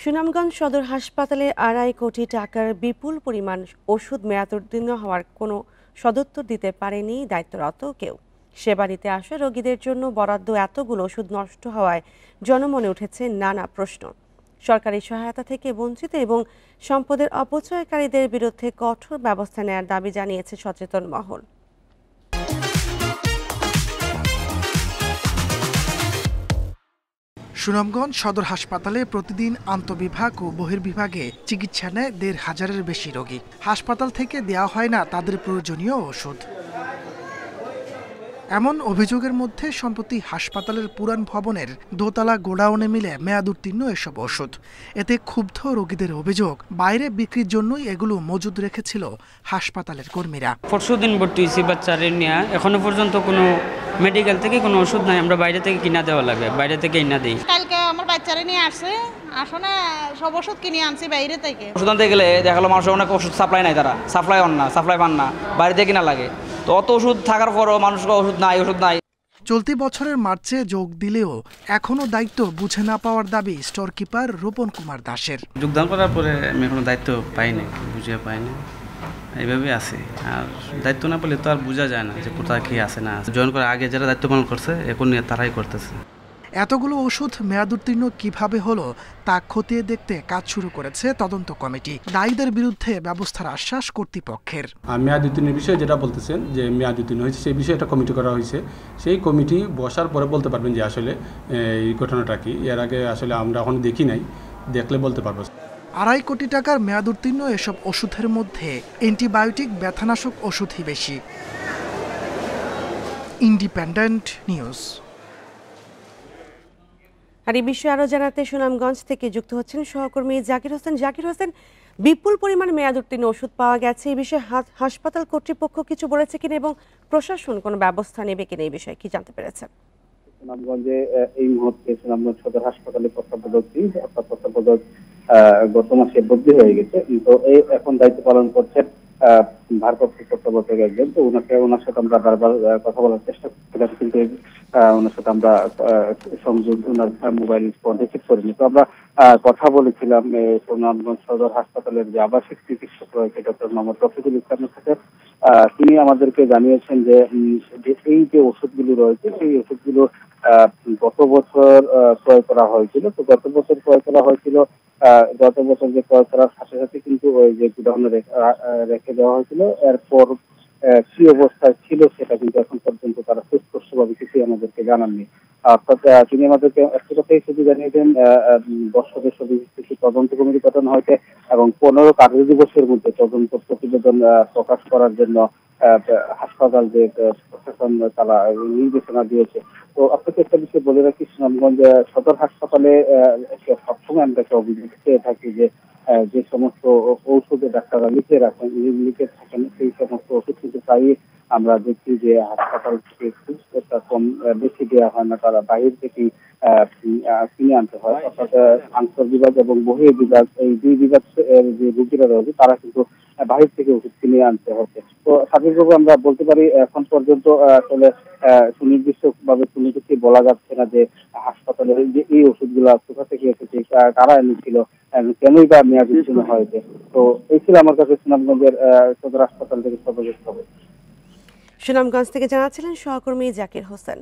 সুনামগঞ্জ সদর হাসপাতালে ২.৫ কোটি টাকার বিপুল পরিমাণ ওষুধ মেয়াদোত্তীর্ণ হওয়ার কোনো সদুত্তর দিতে পারেনি দায়িত্বরত কেউ। সেবা নিতে আসা রোগীদের জন্য বরাদ্দ এতগুলো ওষুধ নষ্ট হওয়ায় জনমনে উঠেছে নানা প্রশ্ন। সরকারি সহায়তা থেকে বঞ্চিত এবং সম্পদের অপচয়কারীদের বিরুদ্ধে কঠোর ব্যবস্থা নেওয়ার দাবি জানিয়েছে সচেতন মহল। সুনামগঞ্জ সদর হাসপাতালে প্রতিদিন আন্তঃবিভাগ ও বহির্বিভাগে চিকিৎসা নেয় ১৫০০-এর বেশি রোগী। হাসপাতাল থেকে দেওয়া হয় না তাদের প্রয়োজনীয় ওষুধ। এমন অভিযোগের মধ্যে সম্প্রতি হাসপাতালের পুরান ভবনের দোতলা গোডাউনে মিলে মেয়াদোত্তীর্ণ এসব ওষুধ। এতে ক্ষুব্ধ রোগীদের অভিযোগ, বাইরে বিক্রির জন্যই এগুলো মজুদ রেখেছিল হাসপাতালের কর্মীরা। পরশুদিন ভর্তি হয়েছি বাচ্চাদের নিয়ে, এখনো পর্যন্ত কোনো মেডিকেল থেকে কোনো ওষুধ নাই, আমরা বাইরে থেকে কিনা দেওয়া লাগে, বাইরে থেকে কিনা দিই। কালকে আমার বাচ্চারা নিয়ে আসছে, আসলে সব ওষুধ কিনে আনছি বাইরে থেকে। ওষুধ আনতে গেলে দেখা গেলো মানুষের অনেক ওষুধ সাপ্লাই নাই, তারা সাপ্লাই পান না, বাইরে থেকে কিনা লাগে। তো অত ওষুধ থাকার পরও মানুষকে ওষুধ নাই। চলতি বছরের মার্চে যোগ দিলেও এখনো দায়িত্ব বুঝে না পাওয়ার দাবি স্টোর কিপার রূপন কুমার দাসের। যোগদান করার পরে আমি এখনো দায়িত্ব পাইনি, বুঝে পাইনি, এইভাবে আছে। আর দায়িত্ব না পেলে তো আর বোঝা যায় না যে কোথায় কি আছে না। জয়েন করার আগে যারা দায়িত্ব পালন করছে এখন নিয়ে তারাই করতেছে। এতগুলো ওষুধ মেয়াদোত্তীর্ণ কিভাবে হলো তা খতিয়ে দেখতে কাজ শুরু করেছে তদন্ত কমিটি। দায়ীদের বিরুদ্ধে ব্যবস্থার আশ্বাস কর্তৃপক্ষের। মেয়াদোত্তীর্ণের বিষয়ে যেটা বলতেছেন যে মেয়াদোত্তীর্ণ হয়েছে, সেই বিষয়ে একটা কমিটি করা হয়েছে। সেই কমিটি বসার পরে বলতে পারবেন যে আসলে এই ঘটনাটা কি। এর আগে আসলে আমরা এখন দেখি নাই, দেখলে বলতে পারবো। ২.৫ কোটি টাকার মেয়াদোত্তীর্ণ এসব ওষুধের মধ্যে অ্যান্টিবায়োটিক ব্যথানাশক ওষুধই বেশি। Independent news. আর এই বিষয়ে আরও জানাতে সুনামগঞ্জ থেকে যুক্ত হচ্ছেন সহকর্মী জাকির হোসেন। জাকির হোসেন, বিপুল পরিমাণ মেয়াদোত্তীর্ণ ওষুধ পাওয়া গেছে, এই বিষয়ে হাসপাতাল কর্তৃপক্ষ কিছু বলেছে কিনা এবং প্রশাসন কোনো ব্যবস্থা নেবে কিনা, এই বিষয়ে কি জানতে পেরেছেন? সুনামগঞ্জে এই মুহূর্তে সুনামগঞ্জ সদর হাসপাতালে তত্ত্বাবধায়ক গত মাসে বদলি হয়ে গেছে। তো এই এখন দায়িত্ব পালন করছেন ভারপ্রাপ্ত তত্ত্বাবধায়ক একজন। তো ওনার সাথে আমরা বারবার কথা বলার চেষ্টা করছিলাম, কিন্তু ওনার সাথে আমরা সংযোগ, ওনার মোবাইল ফোন রিসিভ করিনি। তো আমরা কথা বলেছিলাম সুনামগঞ্জ সদর হাসপাতালের যে আবাসিক চিকিৎসক রয়েছে ডক্টর মোহাম্মদ রফিকুল ইসলামের সাথে। তিনি আমাদেরকে জানিয়েছেন যে এই যে ওষুধগুলো রয়েছে, সেই ওষুধগুলো গত বছর ক্রয় করা হয়েছিল। তো গত বছর ক্রয় করা হয়েছিল, গত বছর যে ক্রয় করার সাথে সাথে কিন্তু ওই যে গোডাউনে রেখে দেওয়া হয়েছিল। এরপর কি অবস্থায় ছিল সেটা কিন্তু এখন পর্যন্ত তারা সুস্পষ্টভাবে কিছুই আমাদেরকে জানাননি। অর্থাৎ তিনি আমাদেরকে একটা কথাই শুধু জানিয়েছেন, 10 সদস্য বিশিষ্ট তদন্ত কমিটি গঠন হয়েছে এবং 15 কার্যদিবসের মধ্যে তদন্ত প্রতিবেদন প্রকাশ করার জন্য হাসপাতাল যে প্রশাসন তারা নির্দেশনা দিয়েছে। তো আপনাকে একটা বিষয় বলে রাখি, সুনামগঞ্জ সদর হাসপাতালে সবসময় আমরা একটা অভিযোগ পেয়ে থাকি যে যে সমস্ত ঔষধে ডাক্তাররা লিখে থাকেন, সেই সমস্ত ওষুধ কিন্তু প্রায়ই আমরা দেখছি যে হাসপাতাল থেকে কম বেশি দেওয়া হয় না, তারা বাহির থেকে কিনে আনতে হয়। অর্থাৎ আন্তঃ বিভাগ এবং বহির্বিভাগ, এই দুই বিভাগ যে রোগীরা রয়েছে তারা কিন্তু বাহির থেকে ওষুধ কিনে আনতে হচ্ছে। তো স্বাভাবিকভাবে আমরা বলতে পারি এখন পর্যন্ত আসলে সুনির্দিষ্ট ভাবে কোনো কিছু বলা যাচ্ছে না যে হাসপাতালের যে এই ওষুধগুলো কোথা থেকে এসেছে, কারা এনেছিল, কেনই বা মেয়াদোত্তীর্ণ হয়েছে। তো এই ছিল আমার কাছে সুনামগঞ্জের সদর হাসপাতাল থেকে সর্বশেষ খবর। সুনামগঞ্জ থেকে জানাচ্ছিলেন সহকর্মী জাকির হোসেন।